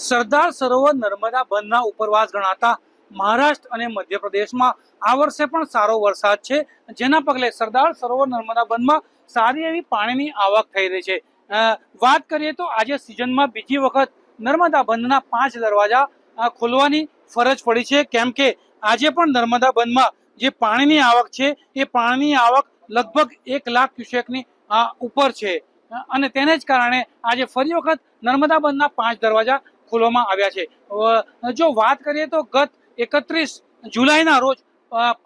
સરદાર સરોવર નર્મદા બંધના ઉપરવાસ ગણાતા મહારાષ્ટ્ર અને મધ્યપ્રદેશમાં આ વર્ષે પણ સારો વરસાદ છે, જેના પગલે સરદાર સરોવર નર્મદા બંધમાં સારી એવી પાણીની આવક થઈ રહી છે। વાત કરીએ તો આજે સિઝનમાં બીજી વખત નર્મદા બંધના 5 દરવાજા ખોલવાની ફરજ પડી છે, કેમ કે આજે પણ નર્મદા બંધમાં જે પાણીની આવક છે એ પાણીની આવક લગભગ 1 લાખ ક્યુસેકની ઉપર છે અને તેને જ કારણે આજે ફરી વખત નર્મદા બંધના 5 દરવાજા ખોલવામાં આવ્યા છે। જો વાત કરીએ તો ગત 31 જુલાઈના રોજ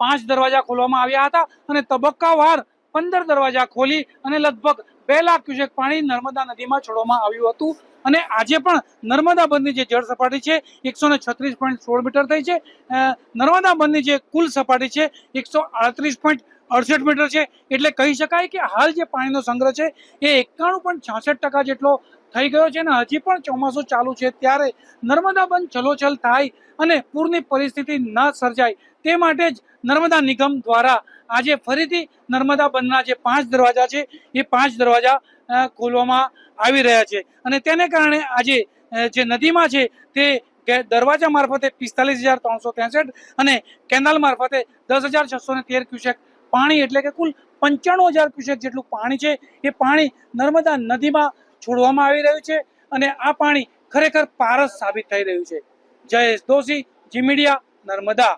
5 દરવાજા ખોલવામાં આવ્યા હતા અને તબક્કાવાર 15 દરવાજા ખોલી અને લગભગ 2 લાખ ક્યુસેક પાણી નર્મદા નદીમાં છોડવામાં આવ્યું હતું અને આજે પણ નર્મદા બંધની જે જળ સપાટી છે 136.16 મીટર થઈ છે। નર્મદા બંધની જે કુલ સપાટી છે 138.68 મીટર છે, એટલે કહી શકાય કે હાલ જે પાણીનો સંગ્રહ છે એ 91.66% જેટલો થઈ ગયો છે અને હજી પણ ચોમાસું ચાલુ છે ત્યારે નર્મદા બંધ છલોછલ થાય અને પૂરની પરિસ્થિતિ ન સર્જાય તે માટે જ નર્મદા નિગમ દ્વારા આજે ફરીથી નર્મદા બંધના જે 5 દરવાજા છે એ 5 દરવાજા ખોલવામાં આવી રહ્યા છે અને તેને કારણે આજે જે નદીમાં છે તે દરવાજા મારફતે 45,363 અને કેનાલ મારફતે 10,613 ક્યુસેક પાણી એટલે કે કુલ 95,000 ક્યુસેક જેટલું પાણી છે એ પાણી નર્મદા નદીમાં છોડવામાં આવી રહ્યું છે અને આ પાણી ખરેખર પારસ સાબિત થઈ રહ્યું છે। જયેશ દોશી, જી મીડિયા, નર્મદા।